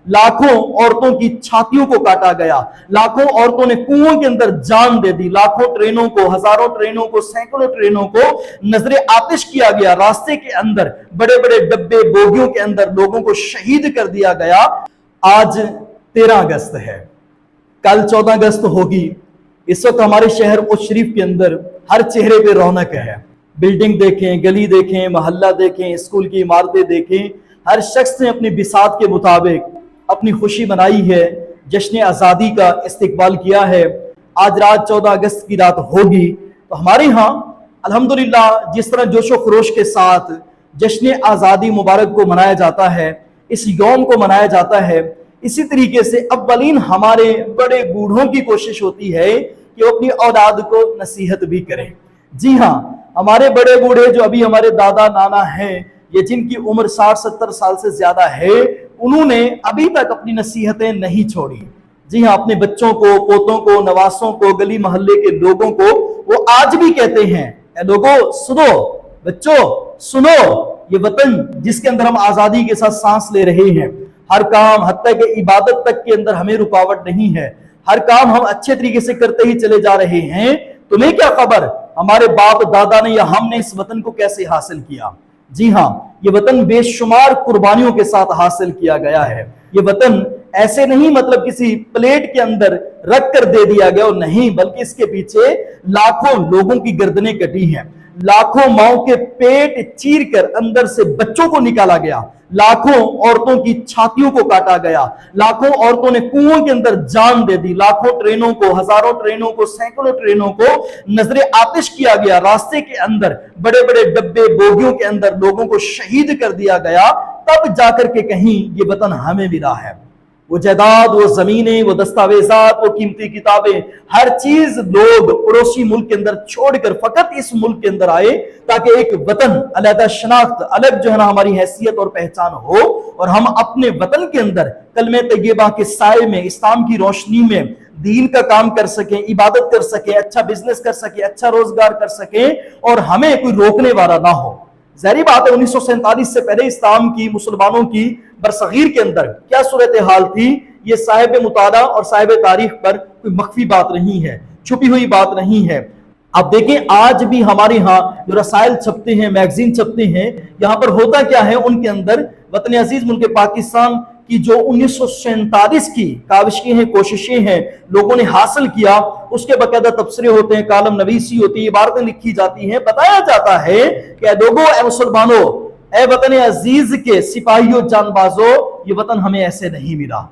लाखों औरतों की छातियों को काटा गया, लाखों औरतों ने कुओं के अंदर जान दे दी, लाखों ट्रेनों को, हजारों ट्रेनों को, सैकड़ों ट्रेनों को नजरे आतिश किया गया, रास्ते के अंदर बड़े बड़े डब्बे बोगियों के अंदर लोगों को शहीद कर दिया गया। आज 13 अगस्त है, कल 14 अगस्त होगी। इस वक्त हमारे शहर उस शरीफ के अंदर हर चेहरे पे रौनक है। बिल्डिंग देखें, गली देखें, मोहल्ला देखें, स्कूल की इमारतें देखें, हर शख्स ने अपनी बिसात के मुताबिक अपनी खुशी मनाई है, जश्न आज़ादी का इस्तकबाल किया है। आज रात 14 अगस्त की रात होगी, तो हमारे यहाँ अल्हम्दुलिल्लाह जिस तरह जोशो खरोश के साथ जश्न आज़ादी मुबारक को मनाया जाता है, इस यौम को मनाया जाता है, इसी तरीके से अव्वलीन हमारे बड़े बूढ़ों की कोशिश होती है कि वो अपनी औलाद को नसीहत भी करें। जी हाँ, हमारे बड़े बूढ़े जो अभी हमारे दादा नाना हैं, ये जिनकी उम्र 60-70 साल से ज्यादा है, उन्होंने अभी तक अपनी नसीहतें नहीं छोड़ी। जी हाँ, अपने बच्चों को, पोतों को, नवासों को, गली मोहल्ले के लोगों को वो आज भी कहते हैं, ए लोगों सुनो, बच्चों सुनो, ये वतन जिसके अंदर हम आजादी के साथ सांस ले रहे हैं, हर काम हत्ता के इबादत तक के अंदर हमें रुकावट नहीं है, हर काम हम अच्छे तरीके से करते ही चले जा रहे हैं। तुम्हें क्या खबर हमारे बाप दादा ने या हमने इस वतन को कैसे हासिल किया। जी हाँ, ये वतन बेशुमार कुर्बानियों के साथ हासिल किया गया है। ये वतन ऐसे नहीं मतलब किसी प्लेट के अंदर रख कर दे दिया गया, और नहीं, बल्कि इसके पीछे लाखों लोगों की गर्दनें कटी हैं, लाखों माओं के पेट चीर कर अंदर से बच्चों को निकाला गया, लाखों औरतों की छातियों को काटा गया, लाखों औरतों ने कुओं के अंदर जान दे दी, लाखों ट्रेनों को, हजारों ट्रेनों को, सैकड़ों ट्रेनों को नजरे आतिश किया गया, रास्ते के अंदर बड़े बड़े डब्बे बोगियों के अंदर लोगों को शहीद कर दिया गया। तब जाकर के कहीं ये वतन हमें मिला है। वो जायदाद, वो जमीनें, वो दस्तावेजात, वो कीमती किताबें, हर चीज लोग पड़ोसी मुल्क के अंदर छोड़कर फकत इस मुल्क के अंदर आए ताकि एक वतन, अलग शनाख्त, अलग जो है ना हमारी हैसियत और पहचान हो, और हम अपने वतन के अंदर कलमे तैयबा के साए में, इस्लाम की रोशनी में दीन का काम कर सकें, इबादत कर सकें, अच्छा बिजनेस कर सकें, अच्छा रोजगार कर सकें, और हमें कोई रोकने वाला ना हो। ज़ाहिर बात है 1947 से पहले इस्लाम की, मुसलमानों की बरसगीर के अंदर क्या सूरत हाल थी, ये साहिब मुताला और साहिब तारीख पर कोई मख्फी बात नहीं है, छुपी हुई बात नहीं है। आप देखें आज भी हमारे यहाँ जो रसायल छपते हैं, मैगजीन छपते हैं, यहाँ पर होता क्या है, उनके अंदर वतन अजीज मुल्क पाकिस्तान की जो 1947 की काविशें हैं, कोशिशें हैं, लोगों ने हासिल किया, उसके बाकायदा तबसरे होते हैं, कालम नवीसी होती है, इबारतें लिखी जाती हैं, बताया जाता है कि लोगों, ए मुसलमानों, ए वतन अजीज के सिपाहियों, जानबाजों, ये वतन हमें ऐसे नहीं मिला।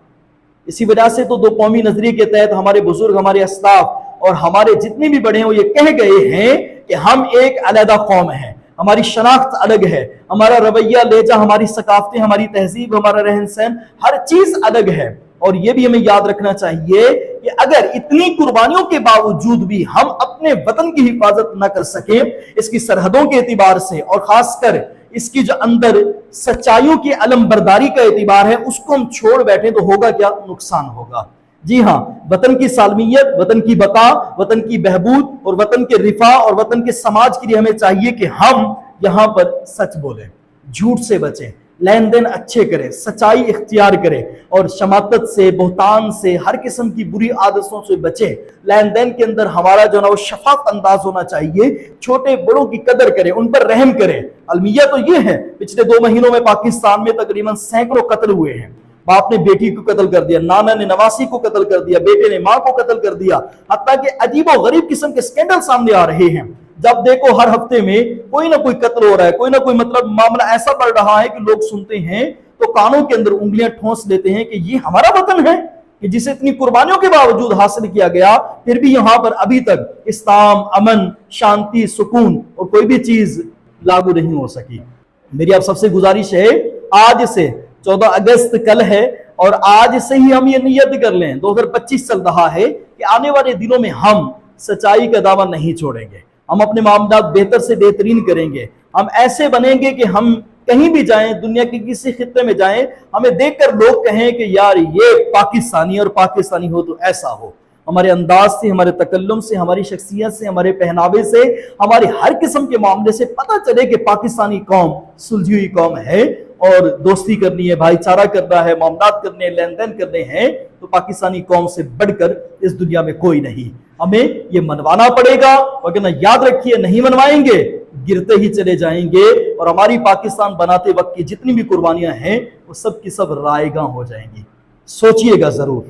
इसी वजह से तो दो कौमी नजरिए के तहत हमारे बुजुर्ग, हमारे अस्लाफ और हमारे जितने भी बड़े हैं वो ये कह गए हैं कि हम एक अलग कौम हैं, हमारी शनाख्त अलग है, हमारा रवैया, लहजा, हमारी सकाफतें, हमारी तहजीब, हमारा रहन सहन, हर चीज अलग है। और ये भी हमें याद रखना चाहिए कि अगर इतनी कुर्बानियों के बावजूद भी हम अपने वतन की हिफाजत न कर सके, इसकी सरहदों के एतबार से, और खासकर इसकी जो अंदर सच्चाइयों की अलम बरदारी का एतबार है, उसको हम छोड़ बैठे तो होगा क्या, नुकसान होगा। जी हाँ, वतन की सालमियत, वतन की बका, वतन की बहबूद और वतन के रिफा और वतन के समाज के लिए हमें चाहिए कि हम यहां पर सच बोलें, झूठ से बचें, लेन देन अच्छे करें, सच्चाई इख्तियार करें, और शमातत से, बोहतान से, हर किस्म की बुरी आदतों से बचें। लेन देन के अंदर हमारा जो ना वो शफाफ अंदाज होना चाहिए, छोटे बड़ों की कदर करें, उन पर रहम करें। अलमिया तो ये है, पिछले 2 महीनों में पाकिस्तान में तकरीबन सैकड़ों कत्ल हुए हैं। बाप ने बेटी को कत्ल कर दिया, नाना ने नवासी को कत्ल कर दिया, बेटे ने मां को कत्ल कर दिया, हत्ता कि अजीबो गरीब किस्म के स्कैंडल सामने आ रहे हैं। जब देखो हर हफ्ते में कोई ना कोई कत्ल हो रहा है, कोई ना कोई मतलब मामला ऐसा बढ़ रहा है कि लोग सुनते हैं तो कानों के अंदर उंगलियां ठोंस देते हैं कि ये हमारा वतन है कि जिसे इतनी कुर्बानियों के बावजूद हासिल किया गया, फिर भी यहां पर अभी तक इस्लाम, अमन, शांति, सुकून और कोई भी चीज लागू नहीं हो सकी। मेरी आप सबसे गुजारिश है, आज से 14 अगस्त कल है, और आज से ही हम ये नियत कर लें, 2025 चल रहा है, कि आने वाले दिनों में हम सच्चाई का दावा नहीं छोड़ेंगे, हम अपने मामलात बेहतर से बेहतरीन करेंगे, हम ऐसे बनेंगे कि हम कहीं भी जाएं, दुनिया के किसी खित्ते में जाएं, हमें देखकर लोग कहें कि यार ये पाकिस्तानी, और पाकिस्तानी हो तो ऐसा हो। हमारे अंदाज से, हमारे तकल्लुम से, हमारी शख्सियत से, हमारे पहनावे से, हमारे हर किस्म के मामले से पता चले कि पाकिस्तानी कौम सुलझी हुई कौम है, اور دوستی کرنی ہے, بھائی چارہ کرنا ہے, معاملات کرنے, لین دین کرنے ہیں, تو پاکستانی قوم سے بڑھ کر اس دنیا میں کوئی نہیں. ہمیں یہ منوانا پڑے گا, وگرنہ یاد رکھیے نہیں منوائیں گے گرتے ہی چلے جائیں گے, اور ہماری پاکستان بناتے وقت کی جتنی بھی قربانیاں ہیں وہ سب کی سب رائیگاں ہو جائیں گی. سوچئے گا ضرور.